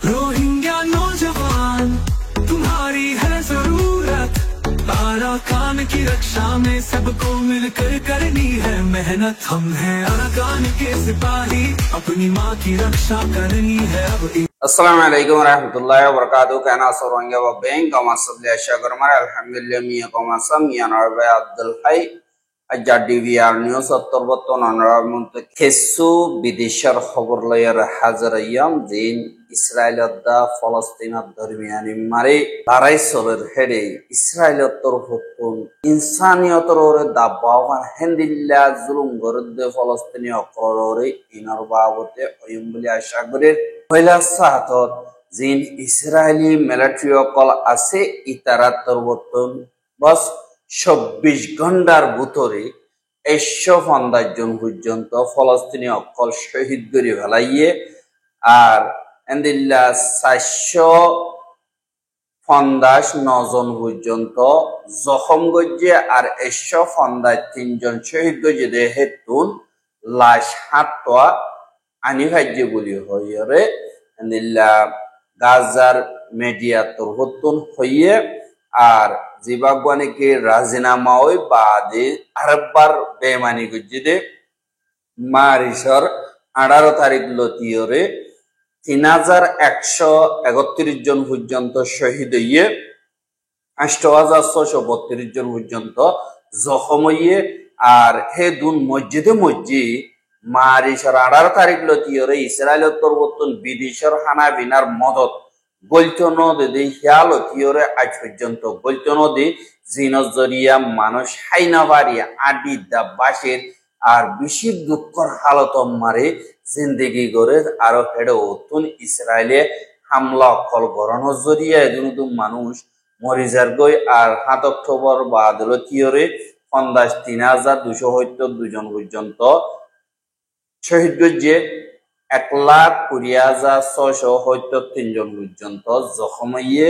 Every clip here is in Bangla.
रोहिंग्या नौजवान तुम्हारी है जरूरत, अराकान की रक्षा में सबको मिलकर करनी है मेहनत। हम हैं अराकान के सिपाही, अपनी माँ की रक्षा करनी है अब। Assalamualaikum warahmatullahi wabarakatuh. Kana sorongya wa beng kama sabli ashagar mara alhamdulillah miya kama sam ya narbe Abdul Hay ajadi VR news ottorboton anramunte kesu bidishar khobor layar hazar yam din Israel da Palestine darmiyani mare larai soler hede Israel ottorboton insaniyator da bawan hendilla zulum gorode Palestine okorore inar babote oyumbli ashagurer পয়লা সাহাতত জিন ইসরায়েলি মিলিটারি অকল আছে ইতারা তরবতন বস ২৪ ঘন্টার ভিতরে ১৫০ জন পর্যন্ত ফলস্তিনি অকল শহীদ করে ফেলাইয়ে আর এন্দিল্লা ৪৫০ জন পর্যন্ত জখম গজ্জে আর ১৫০ জন শহীদ গজ্জে দে হেতুন লাশ হাতোয়া আনি ভাজ্য বলি হইরে এন্দিল্লা গাজার মিডিয়া তরহতুন হইয়ে আর জিবাগওয়ানিকে রাজিনামা ওই বাদে আরেকবার বেমানি গজ্জিদে মারিসর ১৮ তারিখ লতিয়রে ৩১৩১ জন পর্যন্ত শহীদ হইয়ে ৮৬৩২ জন পর্যন্ত জখম হইয়ে আর হে দুন মসজিদে মসজিদ মারিসর ১৮ তারিখ লতিয়রে ইসরায়েল তরবতন বিদেশর হানা বিনার মদত গলতন দে হিয়াল লতিয়রে আজ পর্যন্ত গলতন দে জিনজ জরিয়া মানুষ হাইনা বাড়ি আডি দা বাসের আর বেশি দুঃখর হালত মারে জিন্দেগি করে আরো হেডে অতুন ইসরায়েলে হামলা কল গরণ জরিয়া এদিন মানুষ মরিজার গই আর ৭ অক্টোবর বাদ লতিয়রে ৩২৭২ জন পর্যন্ত শহীদ গজ্জে ১,২০,৬৭৩ জন পর্যন্ত জখম হইয়ে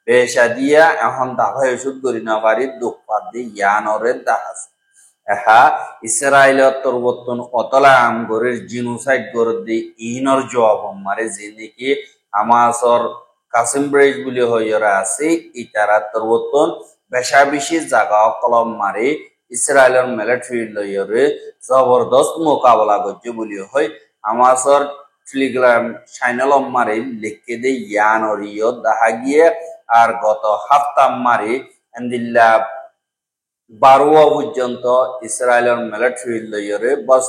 বেশা দিয়া এখন দাভাই ওষুধ করি না পারি দুঃপাত দিয়ে ইয়ানরে দাহাজ এহা ইসরায়েলের তরবতন অতলা আমগরের জিনোসাইড করে দিয়ে ইনর জবাব মারে যে নাকি হামাসর কাসিম ব্রেজ বলে হইরা আছে ইতারা তরবতন বেশা বেশি জায়গা কলম মারে ইসরায়েলের মিলিটারি লইরে জবরদস্ত মোকাবেলা করছে বলি হয় আমাসর টেলিগ্রাম চ্যানেল মারে লিখে দে ইয়ানরিও দেখা গিয়ে আর গত হাফতা মারে এন্দিল্লা ১২ পর্যন্ত ইসরায়েলের মিলিটারি লইরে বাস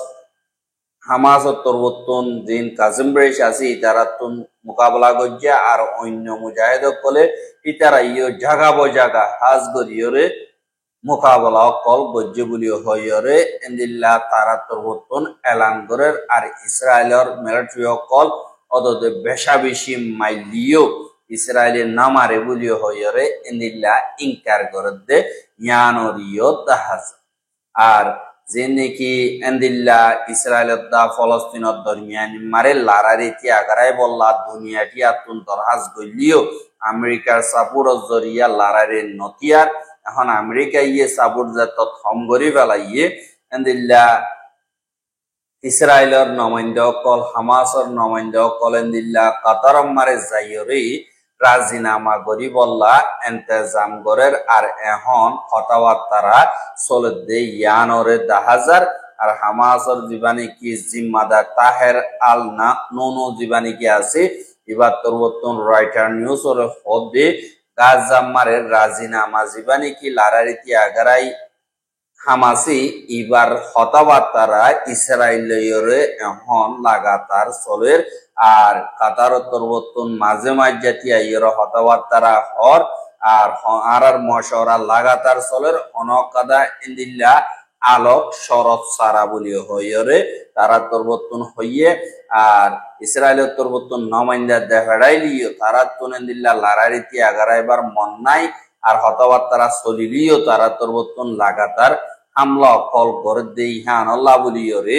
হামাসর তরবতন দিন কাজিম ব্রেশ আছে ইতারাতুন মোকাবেলা করছে আর অন্য মুজাহিদ কলে ইতারা ইয়ে জাগা বজাগা হাজ গরিয়রে মোকাবেলা কল গজ্জে বলি হইরে এন্দিল্লা তারা তরবতন এলান করে আর ইসরায়েলের মিলিটারি কল অদদে বেশা বেশি মাইলিও ইসরায়েলের নামারে বলি হইরে এন্দিল্লা ইনকার করে দে ইয়ানরিও দাহাজ আর যে নাকি এন্দিল্লা ইসরায়েলের দা ফলস্তিনের দরমিয়ান মারে লারারি তিয়াগারাই বললা দুনিয়াটি আতুন দরহাজ গলিও আমেরিকার সাপোর্ট জরিয়া লারারে নতিয়ার এখন আমেরিকা ইয়ে সাপোর্ট যাত থম গরি ফেলাইয়ে এন্দিল্লা ইসরায়েলের নমাইন্দ কল হামাসর নমাইন্দ কল এন্দিল্লা কাতার মারে যাইরে রাজিনামা গরি বললা ইন্তজাম গরের আর এখন কথাবার্তারা চলে দে ইয়ানরে দাহাজার আর হামাসর জীবানী কি জিম্মাদার তাহের আল না নোনো জীবানী কি আছে এবার তরবতন রাইটার নিউজ ওর হদে গাজা মারে রাজিনামা জীবানী কি লারারিতি আগারাই হামাসি এবার হতাবার্তারা ইসরায়েলের এখন লাগাতার চলের আর কাতার তরবতন মাঝে মাঝে তিয়াইয়ের হতাবার্তারা হর আর মশরা লাগাতার চলের অনকাদা ইন্দিল্লা আলোক শরৎ সারা বলি হইরে তারা তরবতন হইয়ে আর ইসরায়েলের তরবতন নমাইন্দা দেখাইলিও তারা তুনেন্দিল্লা লারারিতি আগারাইবার মন নাই আর হতাবার্তারা চলিলিও তারা তরবতন লাগাতার হামলা কল করে দেই হ্যাঁ আল্লাহ বলিও রে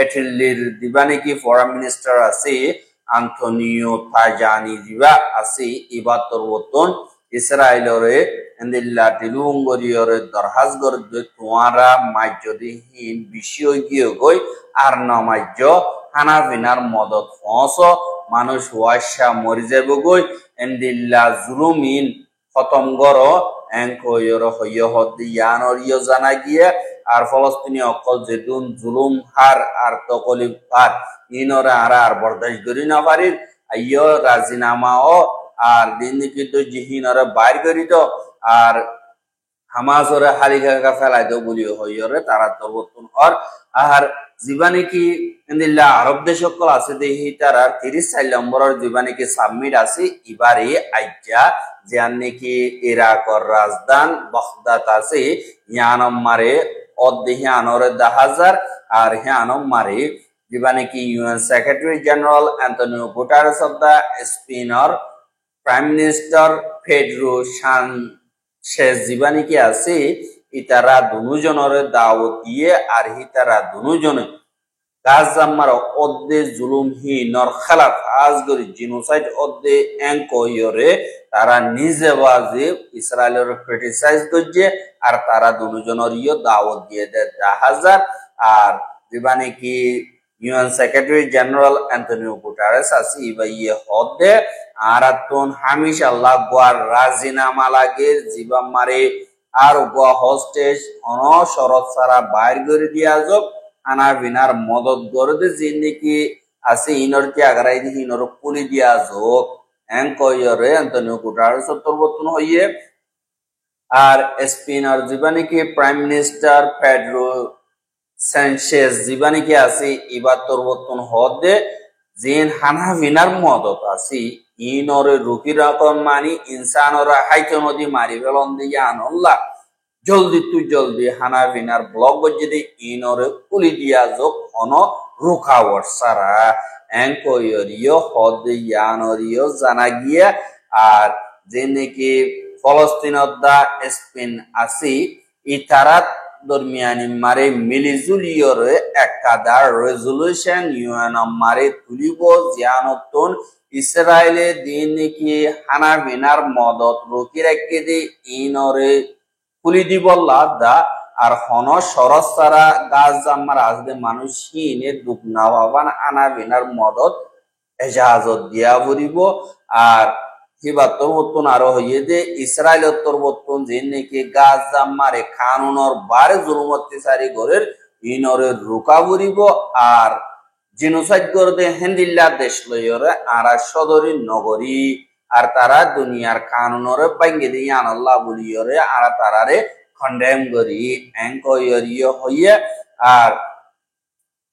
এটিলির দিবানি কি ফরেন মিনিস্টার আছে আন্তোনিও তাজানি দিবা আছে ইবা তরবতন ইসরায়েলরে এন্দিল্লা টিলুঙ্গরিয়রে দরহাজ করে তোমারা মাজ্যদি হিন বিষয় গিয়ে গই আর নমাজ্য হানা বিনার মদত ফস মানুষ ওয়াশা মরি যাব গই এন্দিল্লা জুলুমিন খতম গরো এঙ্কয়র হইয় হদ ইয়ানর ইয় জানা গিয়ে আর ফলস্তিনি অকল যেতুন জুলুম হার আর তকলিফ আর ইনরে আর বরদাস্ত করি না পারির আইয় রাজিনামা ও আর দিন কিন্তু জিহিনরে বাইর করিত আর হামাজরে হালিকা ফেলাই দেও বলি হইরে তারা তরবতুন হর আর জীবানে কি ইন্দিল্লা আরব দেশ সকল আছে দেহি তারা 34 নম্বরের জীবানে কি সাবমিট আছে ইবারে আইজা যান নাকি ইরাকর রাজধান বাগদাদ আছে ইয়ানম মারে অদ্দেহি আনরে 10000 আর হিয়ানম মারে জীবানে কি UN secretary general Antonio Guterres of the স্পিনর প্রাইম মিনিস্টার ফেডরো শেষ জীবানী কি আছে ইতারা দুজনের দাওয়াত দিয়ে আর হিতারা দুজনে গাজাম্মার অদ্দে জুলুম হি নর খেলাফ আজগরি জিনোসাইড অদ্দে এঙ্কয়রে তারা নিজে বাজে ইসরায়েলের ক্রিটিসাইজ করছে আর তারা দুজনের ইয়ে দাওয়াত দিয়ে দেয় 10,000 আর জীবানী কি UN secretary general Antonio Guterres আছে ইবা ইয়ে হদে আর তুন হামিশ আল্লাহ গোয়ার রাজিনামা লাগে জীবাম মারে আর গোয়া হোস্টেজ অনশরত সারা বাইর করে দিয়া যোগ আনা বিনার মদত করে দে যে নাকি আছে ইনর কি আগারাই দি ইনর পুলি দিয়া যোগ এঙ্কয়রে অ্যান্টনিও গুটারেস তরবতুন হইয়ে আর স্পিনার জীবানি কি প্রাইম মিনিস্টার পেড্রো সানচেজ জীবানি কি আছে ইবা তরবতুন হদে জিন হানা বিনার মদত আছে ইনরে রুকি রকম মানি ইনসানরা হাইকে নদী মারি ফেলন দিয়ে আনল্লা জলদি হানা বিনার ব্লগ যদি ইনরে কুলি দিয়া যোগ অন রুখাওয়ার সারা এঙ্কয়রিও হদ ইয়ানরিও জানা গিয়া আর যে নাকি ফলস্তিনত দা স্পেন আছে ইতারাত দরমিয়ানি মারে মিলিজুলিয়রে একাদার রেজলিউশন ইউএন মারে তুলিব জিয়ানতন ইসরায়েলে দিন নাকি হানা বিনার মদত রুকি রাখি দি ইনরে খুলি দিবল্লা দা আর হন সরস সারা গাছ জাম্মার আজকে মানুষ হিনে দুঃখ না পাবান আনা বিনার মদত এজাহাজত দিয়া ভরিব আর হিবাত্তর বর্তন আরো হইয়ে যে ইসরায়েলত্তর বর্তন যে নাকি গাছ জাম্মারে খানুনর বারে জুলুমতি সারি গরের ইনরে রুকা ভরিব আর জিনোসাইড করতে হেন্দিল্লা দেশ লইরে আর সদরি নগরী আর তারা দুনিয়ার কানুনরে বাইঙ্গে দিয়ে আনাল্লাহ বলিয়রে আর তারারে কন্ডেম করি এঙ্কয়রিয় হইয়ে আর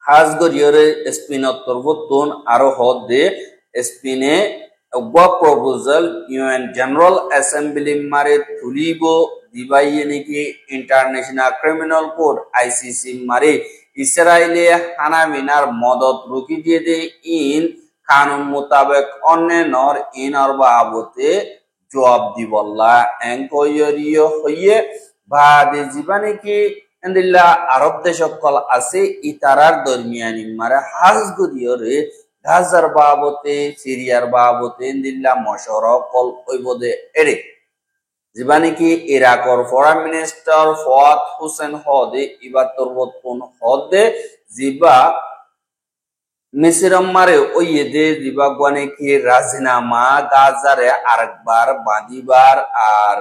হাজ গরিয়রে স্পিনত্তর বর্তন আরো হদে স্পিনে প্রপোজাল ইউএন জেনারেল অ্যাসেম্বলি মারে তুলিব দিবাইয়ে নাকি ইন্টারন্যাশনাল ক্রিমিনাল কোর্ট আইসিসি মারে ইসরায়েলে হানা মিনার মদত রুকি দিয়ে দে ইন কানুন মোতাবেক অন্যান্যর ইনর বাবতে জবাব দিবল্লা এঙ্কয়রিয় হইয়ে বাদে জীবানে কি এন্দিল্লা আরব দেশ সকল আছে ইতারার দরমিয়ানি মারে হাজ গরিয়রে গাজার বাবতে সিরিয়ার বাবতে এন্দিল্লা মশরক কল ওইবদে এড়ে জীবানে কি ইরাকর ফরেন মিনিস্টার ফুয়াদ হোসেন হদে ইবা তরবতুন হদে জিবা মিসিরম মারে ওইয়ে দে জিবা গনে কি রাজিনামা গাজারে আরেকবার বাঁধিবার আর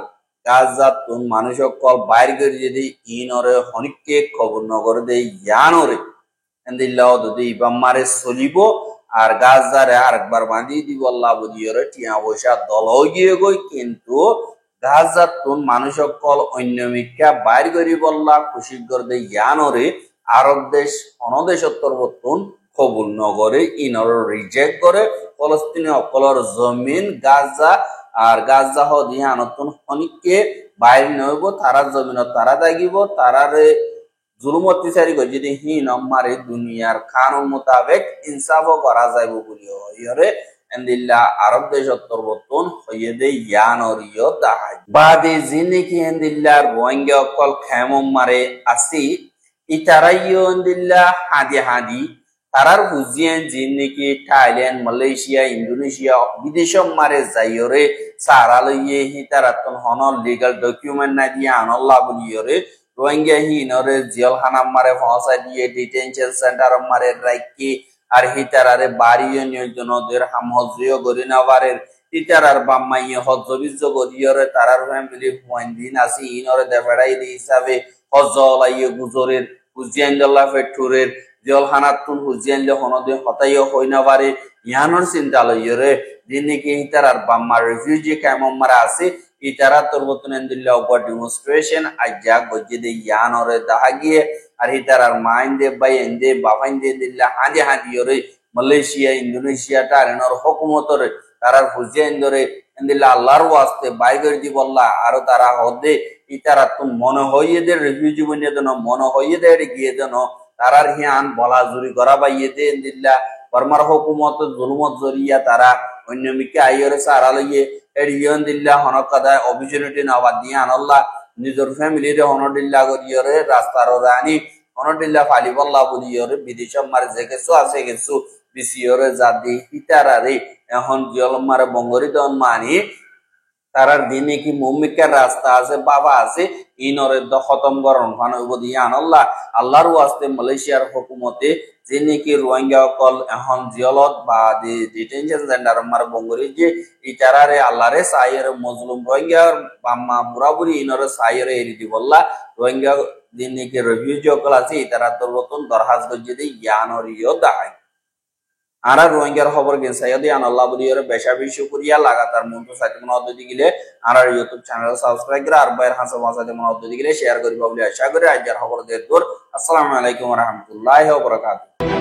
গাজাতুন মানুষ সকল বাইর করে যদি ইনরে হনিককে খবর নগর দে ইয়ানরে এন্দিল্লা যদি ইবা মারে চলিব আর গাজারে আরেকবার বাঁধি দিব আল্লাহ বুদিয়রে টিয়া পয়সা দল গিয়ে গই কিন্তু গাজাতুন মানুষ সকল অন্য মিকা বাইর করি বললা খুশি করে দে ইয়ানরে আরব দেশ অনদেশোত্তর বর্তন কবুল নগরে ইনর রিজেক্ট করে ফলস্তিনি অকলর জমিন গাজা আর গাজা হদিয়া নতুন হনিককে বাইরে নইব তারা জমিন তারা দাগিব তারারে জুলুম অত্যাচারী করে যদি হিন মারে দুনিয়ার কানুন মোতাবেক ইনসাফও করা যাইব বলি হইরে এন্দিল্লা আরব দেশোত্তর বর্তন হইয়ে দে ইয়ানরিয় দাহাই বাদে জিনে কি এন্দিল্লা রোহিঙ্গা অকল খেমম মারে আসি ইতারাইও এন্দিল্লা হাদি তারার হুজিয়ান জিন নাকি থাইল্যান্ড মালয়েশিয়া ইন্দোনেশিয়া বিদেশম মারে যাইরে সারা লইয়ে হি তারাতন হন লিগাল ডকুমেন্ট না দিয়ে আনল্লাহ বলিয়রে রোহিঙ্গা হি নরে জেলখানা মারে পৌঁছা দিয়ে ডিটেনশন সেন্টার মারে রাখি আর হিতারারে বাড়িয়ে নিয়োজনদের হাম হজ্জিও গরিনাবারের হিতারার বাম্মাইয়ে হজ্জবিজ্জ গরিয়রে তারার ফ্যামিলি হুয়াইন দিন আসি ইনরে দেফেড়াই হিসাবে হজ্জ লাইয়ে গুজরের হুজিয়াইন্দল্লাহ ফেটুরের জল হানাতুন হুজিয়াইলে হনদে হতাইও হইনাবারে ইয়ানোর চিন্তা লইয়রে দিনকে হিতারার বাম্মার রিফিউজি ক্যাম্পমারা আছে ইতারা তরবতুন এন্দিল্লা উপর ডেমনস্ট্রেশন আজ্জা গজ্জিদে ইয়ানোরে দাহাগিয়ে আর হিতারার মাইন্দে বাই এন্দে বাবাইন্দে দিল্লা হাঁদি হাঁদিয়রে মালয়েশিয়া ইন্দোনেশিয়া টারেনর হুকুমতরে তারার হুজিয়াইন্দরে এন্দিল্লা আল্লাহর ওয়াস্তে বাইগর দিবল্লা আরো তারা হদে ইতারা তুম মনে হইয়ে দে রিফিউজি বনিয়ে দেন মনে হইয়ে দে গিয়ে দেন তারার হিয়ান বলা জুরি করা বাইয়ে দে এন্দিল্লা বর্মার হুকুমত জুলুমত জরিয়া তারা অন্যমিকে আইয়রে সারা লইয়ে এডিয়ন দিল্লা হনকাদায় অপরচুনিটি নাওয়া দিয়ে আনল্লা নিজের ফ্যামিলিরে হনডিল্লা করিয়রে রাস্তার রানি হনডিল্লা ফালি বল্লা বলিয়রে বিদেশ মারে যে গেছো আছে গেছো বিসিয়রে জাদি হিতারারে এখন জলমারে বঙ্গরি দন মানি তারার দিনে কি মুমিকার রাস্তা আছে বাবা আছে ইনরে দ খতম গরম ফানব দিয়ে আনল্লাহ আল্লাহর ওয়াস্তে মালয়েশিয়ার হুকুমতে যে নাকি রোহিঙ্গা কল এখন জিয়লত বা ডিটেনশন সেন্টার মার বঙ্গরি যে ইতারারে আল্লাহরে সাইয়ের মজলুম রোহিঙ্গা বাম্মা বুড়াবুড়ি ইনরে সাইয়ের এরি দিবল্লা রোহিঙ্গা দিন নাকি রিফিউজি কল আছে ইতারা তোর নতুন দরখাস্ত গজ্জে দিয়ে ইয়ানরিও দাহাই আরা রোহিঙ্গার খবর গেছাইদি আনাল্লাহ বলিয়রে বেশা বেশি করিয়া লাগাতার মন্ত্র সাইতে মন অদ্দি গিলে আর ইউটিউব চ্যানেল সাবস্ক্রাইব করে আর বাইর হাসা মাসাতে মন অদ্দি গিলে শেয়ার করিবা বলি আশা করি আজকের খবর দিয়ে দূর আসসালামু আলাইকুম ওয়া রাহমাতুল্লাহি ওয়া বারাকাতুহু।